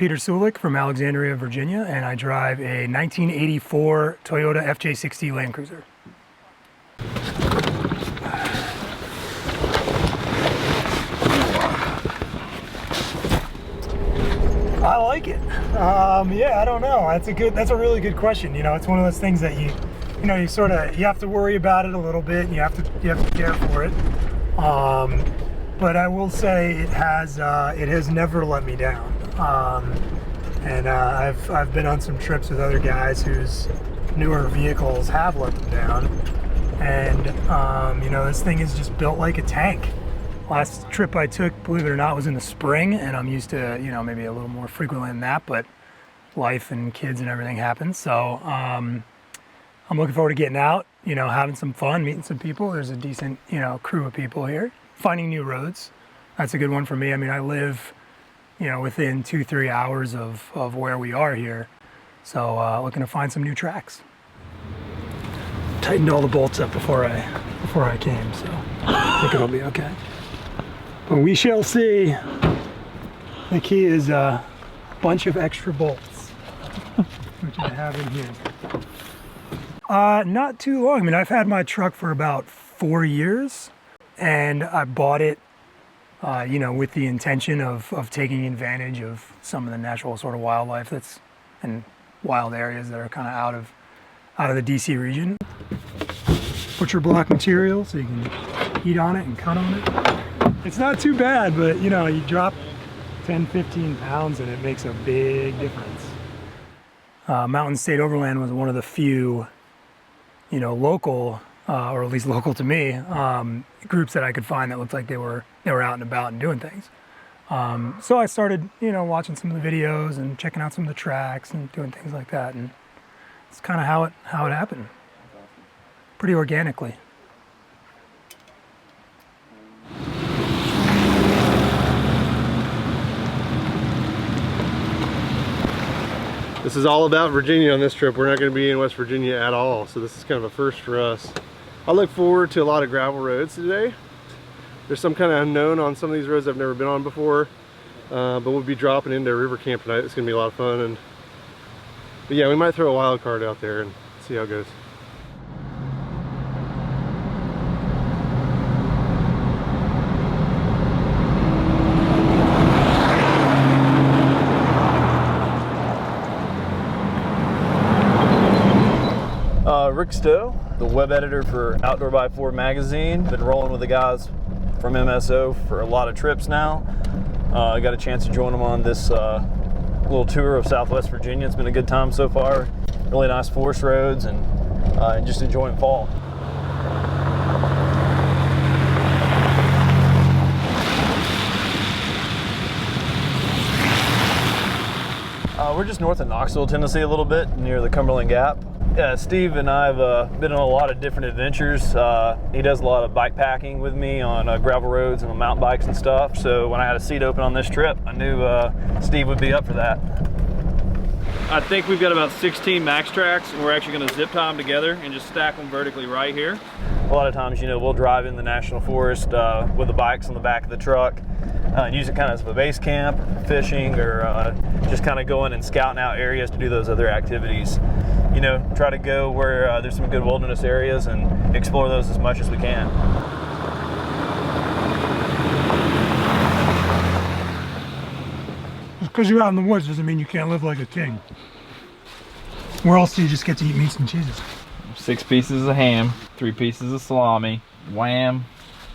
Peter Sulik from Alexandria, Virginia, and I drive a 1984 Toyota FJ60 Land Cruiser. I like it. Yeah, I don't know. That's a really good question. You know, it's one of those things that you have to worry about it a little bit, and you have to care for it. But I will say it has never let me down. And I've been on some trips with other guys whose newer vehicles have let them down. And you know, this thing is just built like a tank. Last trip I took, believe it or not, was in the spring, and I'm used to, you know, maybe a little more frequently than that, but life and kids and everything happens. So I'm looking forward to getting out, you know, having some fun, meeting some people. There's a decent, you know, crew of people here. Finding new roads, that's a good one for me. I mean, I live, you know, within 2-3 hours of where we are here. So looking to find some new tracks. Tightened all the bolts up before I came, so I think it'll be okay. But we shall see. The key is a bunch of extra bolts, which I have in here. Not too long. I mean, I've had my truck for about 4 years, and I bought it, you know, with the intention of taking advantage of some of the natural sort of wildlife that's in wild areas that are kind of out of the DC region. Butcher block material so you can eat on it and cut on it. It's not too bad, but you know, you drop 10-15 pounds and it makes a big difference. Mountain State Overland was one of the few, you know, local, or at least local to me, groups that I could find that looked like they were out and about and doing things. So I started, you know, watching some of the videos and checking out some of the tracks and doing things like that, and it's kind of how it happened, pretty organically. This is all about Virginia on this trip. We're not going to be in West Virginia at all, so this is kind of a first for us. I look forward to a lot of gravel roads today. There's some kind of unknown on some of these roads I've never been on before, but we'll be dropping into river camp tonight. It's going to be a lot of fun, but yeah, we might throw a wild card out there and see how it goes. Rick Stowe, the web editor for Outdoor by 4 magazine. Been rolling with the guys from MSO for a lot of trips now. I got a chance to join them on this little tour of Southwest Virginia. It's been a good time so far. Really nice forest roads and just enjoying fall. We're just north of Knoxville, Tennessee a little bit, near the Cumberland Gap. Yeah, Steve and I have been on a lot of different adventures. He does a lot of bike packing with me on gravel roads and on mountain bikes and stuff. So when I had a seat open on this trip, I knew Steve would be up for that. I think we've got about 16 max tracks, and we're actually going to zip tie them together and just stack them vertically right here. A lot of times, you know, we'll drive in the national forest with the bikes on the back of the truck and use it kind of as a base camp, fishing, or just kind of going and scouting out areas to do those other activities. You know, try to go where there's some good wilderness areas and explore those as much as we can. Just because you're out in the woods doesn't mean you can't live like a king. Where else do you just get to eat meats and cheeses? 6 pieces of ham, 3 pieces of salami, wham,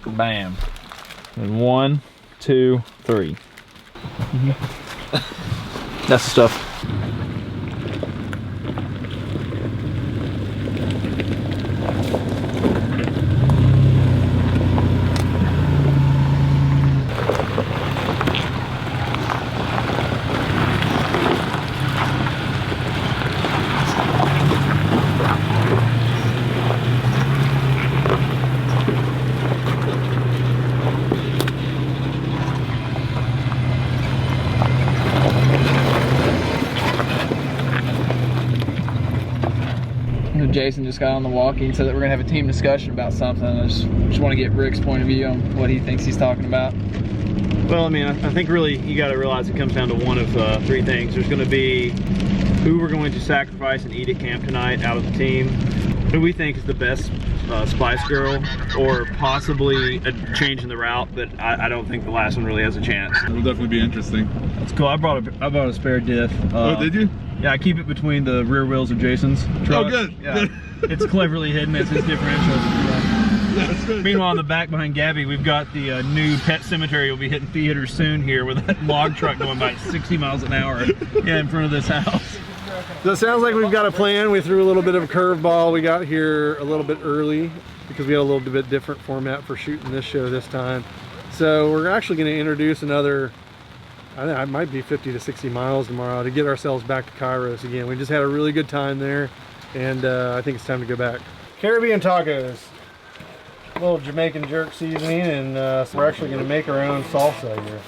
bam. And 1, 2, 3. That's the stuff. Jason just got on the walkie and said that we're gonna have a team discussion about something. I just want to get Rick's point of view on what he thinks he's talking about. Well, I mean, I think really you got to realize it comes down to one of three things. There's going to be who we're going to sacrifice and eat at camp tonight out of the team, who we think is the best Spice Girl, or possibly a change in the route, but I don't think the last one really has a chance. It'll definitely be interesting. It's cool. I brought a spare diff. Oh, did you? Yeah, I keep it between the rear wheels of Jason's truck. Oh, good. Yeah, it's cleverly hidden. It's his differential. Yeah, that's good. Meanwhile, in the back behind Gabby, we've got the new pet cemetery. We'll be hitting theaters soon here with that log truck going by 60 miles an hour in front of this house. So it sounds like we've got a plan. We threw a little bit of a curveball. We got here a little bit early because we had a little bit different format for shooting this show this time. So we're actually going to introduce another, I think it might be 50 to 60 miles tomorrow to get ourselves back to Kairos again. We just had a really good time there, and I think it's time to go back. Caribbean tacos. A little Jamaican jerk seasoning, and so we're actually going to make our own salsa here.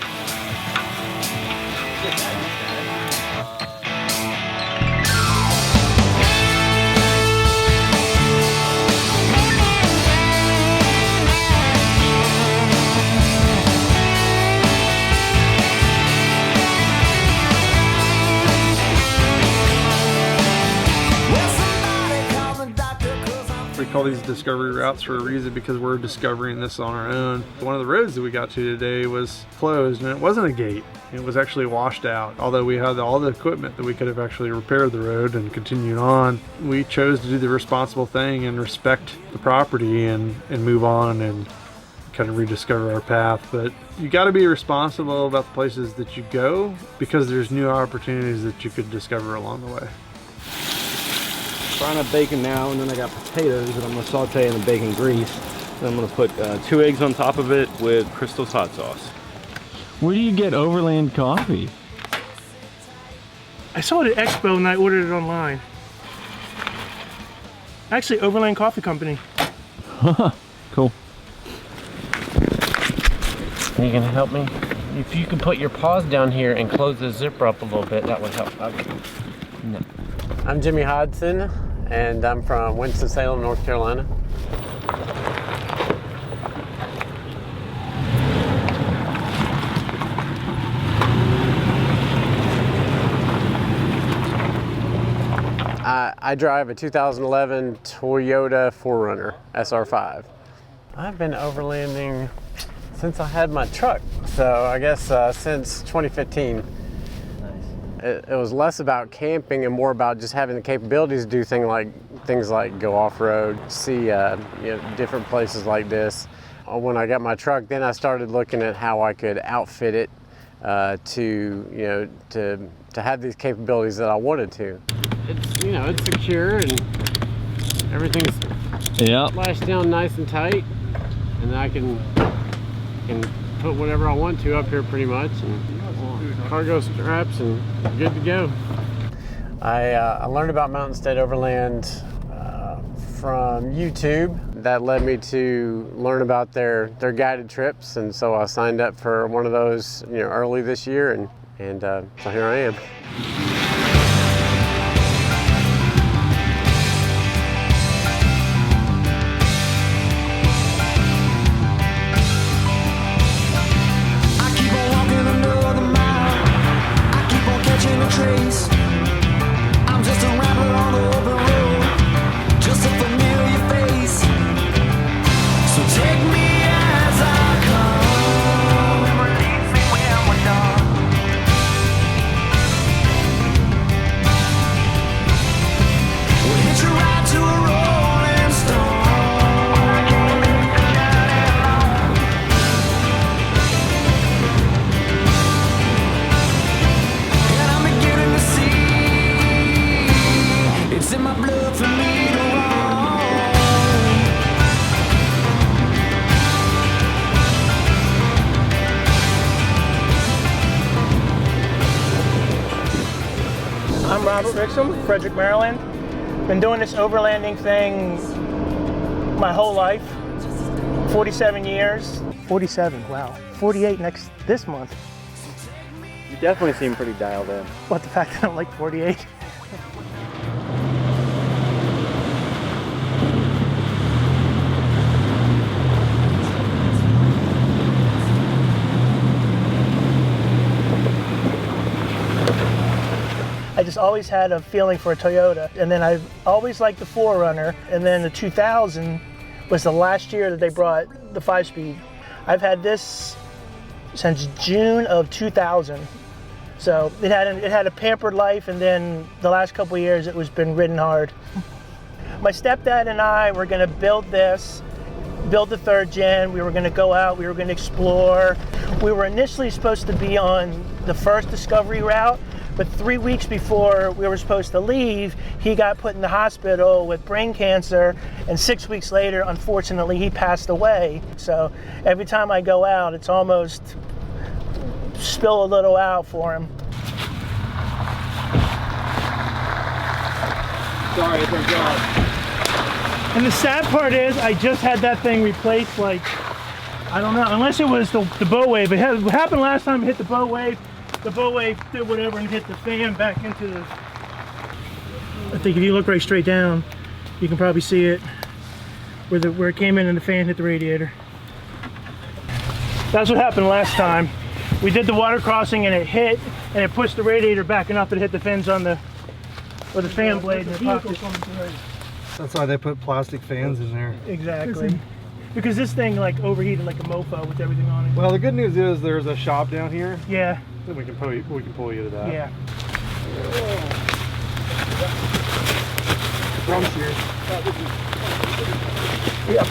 We call these discovery routes for a reason, because we're discovering this on our own. One of the roads that we got to today was closed, and it wasn't a gate. It was actually washed out. Although we had all the equipment that we could have actually repaired the road and continued on, we chose to do the responsible thing and respect the property and move on and kind of rediscover our path. But you got to be responsible about the places that you go, because there's new opportunities that you could discover along the way. Frying up bacon now, and then I got potatoes that I'm going to saute in the bacon grease. Then I'm going to put 2 eggs on top of it with Crystal's hot sauce. Where do you get Overland coffee? I saw it at Expo and I ordered it online. Actually, Overland Coffee Company. Cool. Are you going to help me? If you can put your paws down here and close the zipper up a little bit, that would help. Okay. No. I'm Jimmy Hodson, and I'm from Winston-Salem, North Carolina. I drive a 2011 Toyota 4Runner SR5. I've been overlanding since I had my truck, so I guess since 2015. It was less about camping and more about just having the capabilities to do things like go off-road, see different places like this. When I got my truck, then I started looking at how I could outfit it to have these capabilities that I wanted to. It's secure and everything's lashed down nice and tight, and I can put whatever I want to up here pretty much, and cargo straps and good to go. I learned about Mountain State Overland from YouTube. That led me to learn about their guided trips, and so I signed up for one of those early this year, and so here I am. Frederick, Maryland. Been doing this overlanding thing my whole life. 47 years. 47, wow. 48 this month. You definitely seem pretty dialed in. What, the fact that I'm like 48? just always had a feeling for a Toyota. And then I've always liked the 4Runner. And then the 2000 was the last year that they brought the 5-speed. I've had this since June of 2000. So it had a pampered life, and then the last couple of years it was been ridden hard. My stepdad and I were going to build the 3rd gen. We were going to go out, we were going to explore. We were initially supposed to be on the first discovery route, but 3 weeks before we were supposed to leave, he got put in the hospital with brain cancer, and 6 weeks later, unfortunately, he passed away. So every time I go out, it's almost spill a little out for him. Sorry, it's our job. And the sad part is, I just had that thing replaced, like, I don't know, unless it was the bow wave. What happened last time, it hit the bow wave did whatever and hit the fan back into the... I think if you look right straight down, you can probably see it, where it came in and the fan hit the radiator. That's what happened last time. We did the water crossing and it hit, and it pushed the radiator back enough that it hit the fins on the fan blade in the pocket. That's why they put plastic fans in there. Exactly. Because this thing like overheated like a mofo with everything on it. Well, the good news is there's a shop down here. Yeah. Then we can pull you to that. Yeah. Drum shears. Yeah.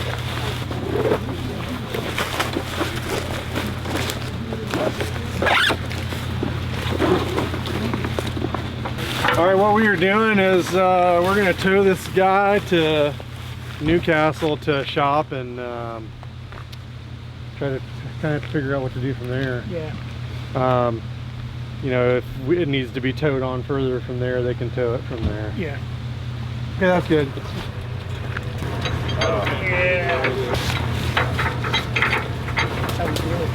All right, what we are doing is we're going to tow this guy to Newcastle to a shop and try to kind of figure out what to do from there. Yeah. You know, if it needs to be towed on further from there, they can tow it from there. Yeah. Okay, that's good. Yeah. That was good.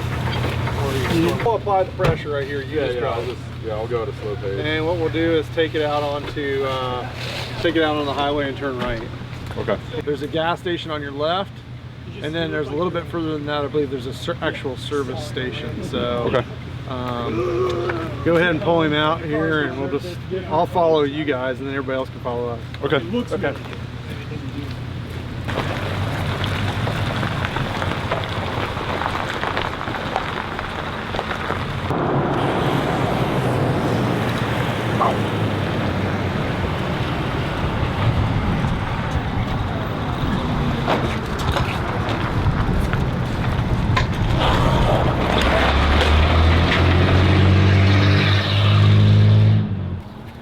We'll apply the pressure right here. You just drive. I'll go at a slow pace. And what we'll do is take it out onto, take it out on the highway and turn right. Okay. There's a gas station on your left, and then there's a little bit further than that, I believe there's a actual service station. So, okay. Go ahead and pull him out here, and I'll follow you guys, and then everybody else can follow us. Okay. Okay.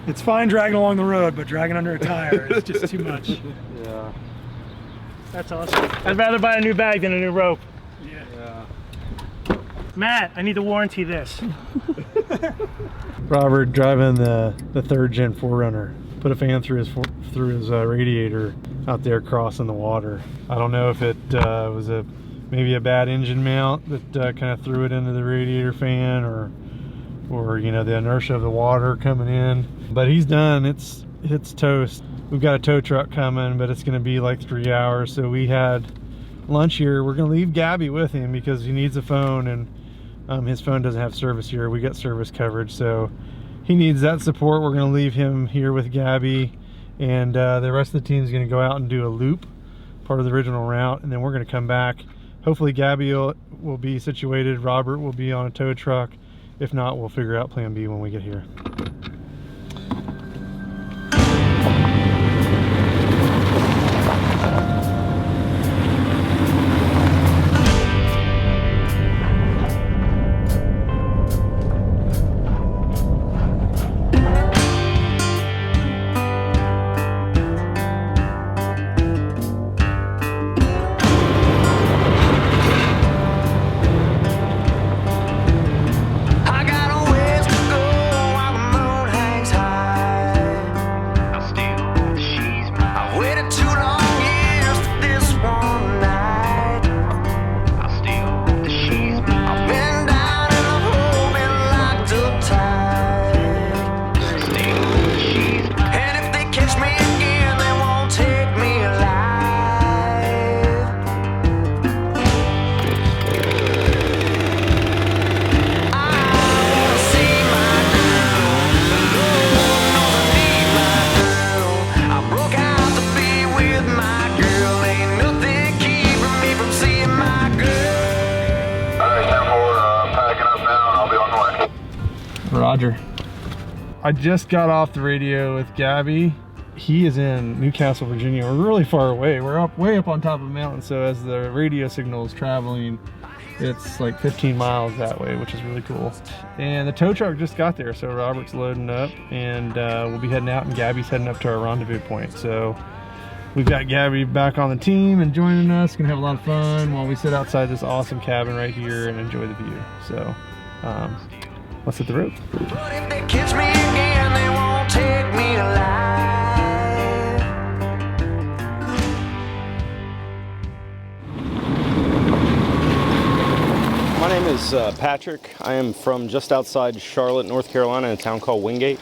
It's fine dragging along the road, but dragging under a tire is just too much. Yeah. That's awesome. I'd rather buy a new bag than a new rope. Yeah. Matt, I need to warranty this. Robert driving the 3rd gen 4Runner. Put a fan through his radiator out there crossing the water. I don't know if it was maybe a bad engine mount that kind of threw it into the radiator fan, or you know, the inertia of the water coming in. But he's done. It's toast. We've got a tow truck coming, but it's going to be like 3 hours. So we had lunch here. We're going to leave Gabby with him because he needs a phone, and his phone doesn't have service here. We got service coverage, so he needs that support. We're going to leave him here with Gabby, and the rest of the team is going to go out and do a loop, part of the original route, and then we're going to come back. Hopefully Gabby will be situated. Robert will be on a tow truck. If not, we'll figure out plan B when we get here. I got a ways to go while the Roger. I just got off the radio with Gabby. He is in Newcastle, Virginia. We're really far away. We're way up on top of a mountain, so as the radio signal is traveling, it's like 15 miles that way, which is really cool. And the tow truck just got there, so Robert's loading up, and we'll be heading out, and Gabby's heading up to our rendezvous point. So we've got Gabby back on the team and joining us. Gonna have a lot of fun while we sit outside this awesome cabin right here and enjoy the view. So let's hit the road. But if they catch me again, they won't take me alive. My name is Patrick. I am from just outside Charlotte, North Carolina, in a town called Wingate.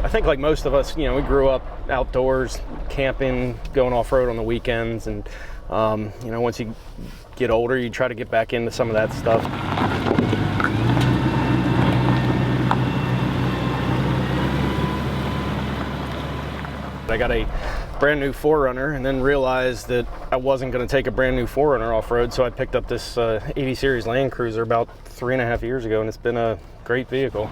I think like most of us, you know, we grew up outdoors, camping, going off-road on the weekends, and you know, once you get older, you try to get back into some of that stuff. I got a brand new 4Runner and then realized that I wasn't going to take a brand new 4Runner off-road, so I picked up this 80 series Land Cruiser about 3.5 years ago, and it's been a great vehicle.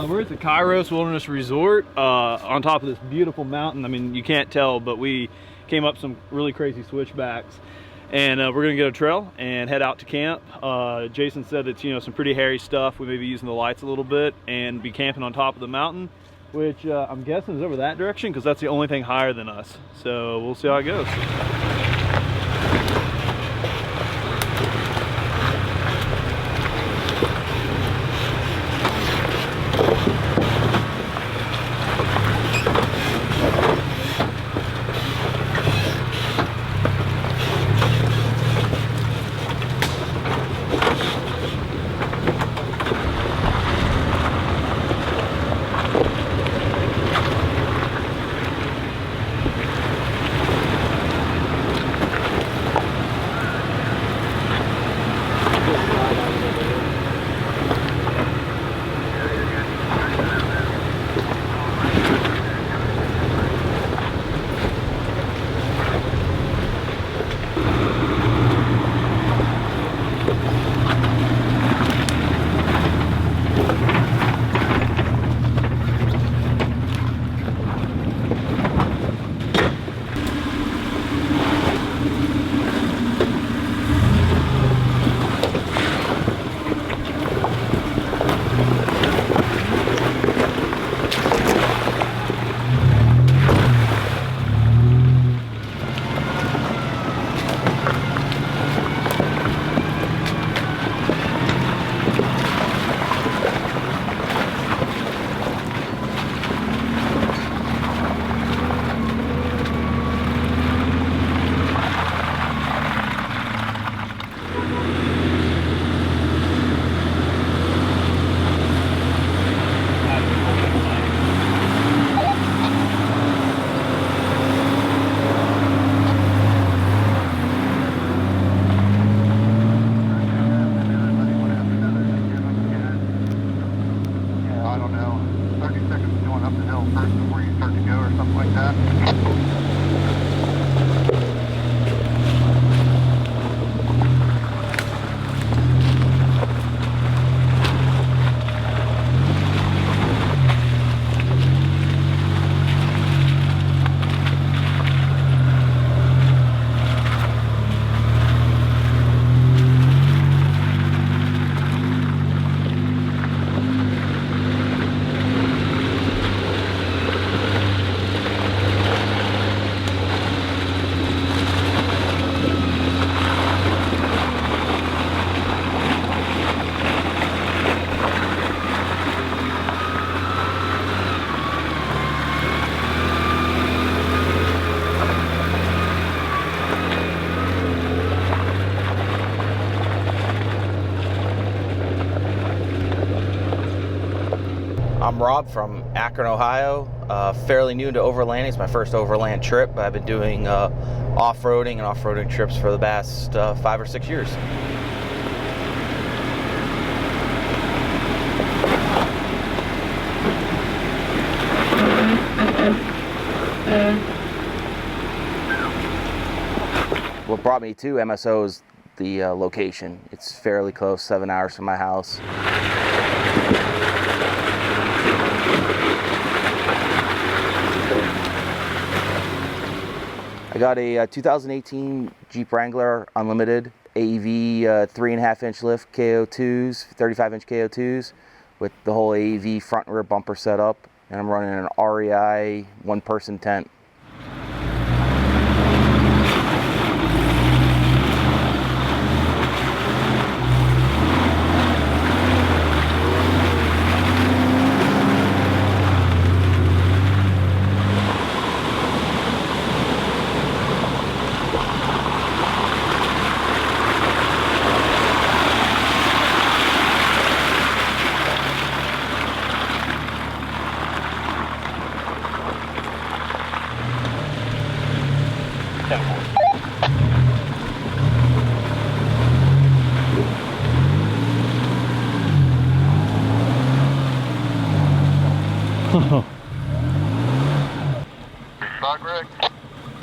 We're at the Kairos Wilderness Resort on top of this beautiful mountain. I mean, you can't tell, but we came up some really crazy switchbacks, and we're gonna get a trail and head out to camp. Jason said it's, you know, some pretty hairy stuff. We may be using the lights a little bit and be camping on top of the mountain, which I'm guessing is over that direction because that's the only thing higher than us. So we'll see how it goes. I'm Rob from Akron, Ohio. Fairly new to overlanding. It's my first overland trip, but I've been doing off-roading and off-roading trips for the past 5 or 6 years. What brought me to MSO is the location. It's fairly close, 7 hours from my house. I got a 2018 Jeep Wrangler Unlimited AEV 3.5-inch lift KO2s, 35-inch KO2s with the whole AEV front and rear bumper setup, and I'm running an REI one-person tent.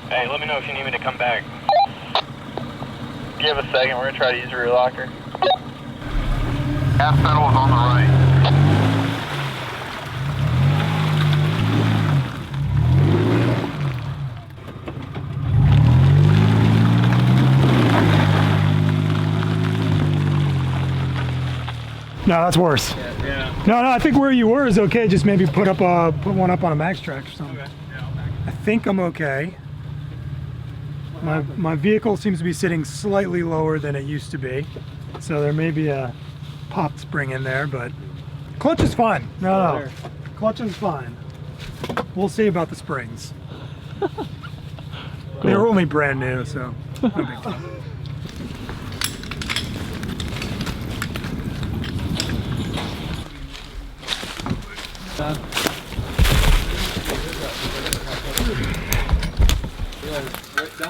Hey, let me know if you need me to come back. Give a second, we're gonna try to use a rear locker. Gas pedal is on the right. No, that's worse. Yeah. No, I think where you were is okay. Just maybe put one up on a max track or something. Okay. Yeah, I'll back. I think I'm okay. My vehicle seems to be sitting slightly lower than it used to be, so there may be a pop spring in there, but clutch is fine. No, clutch is fine. We'll see about the springs. They're only brand new, so no big deal.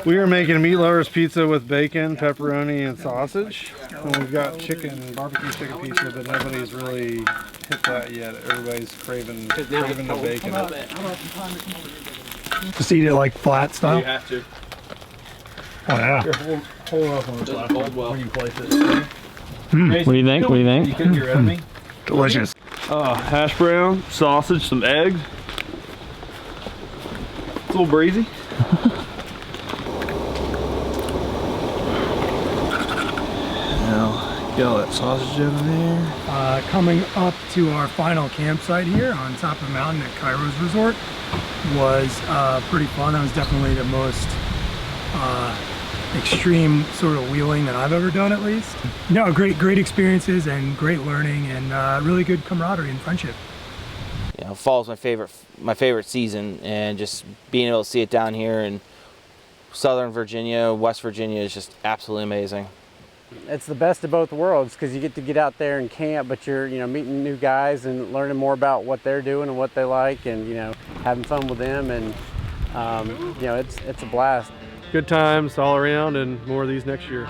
We are making meat lovers pizza with bacon, pepperoni, and sausage. And we've got barbecue chicken pizza, but nobody's really hit that yet. Everybody's craving the bacon. Just eat it like flat style. You have to. Oh yeah. Here, hold it up on the platform when you place it. What do you think? What do you think? You couldn't get rid of me? Delicious. Hash brown, sausage, some eggs. It's a little breezy. Get all that sausage in there. Coming up to our final campsite here on top of the mountain at Cairo's Resort was pretty fun. That was definitely the most extreme sort of wheeling that I've ever done, at least. No, great experiences and great learning and really good camaraderie and friendship. You know, fall's my favorite season, and just being able to see it down here in Southern Virginia, West Virginia is just absolutely amazing. It's the best of both worlds because you get out there and camp, but you're meeting new guys and learning more about what they're doing and what they like, and having fun with them, and it's a blast. Good times all around, and more of these next year.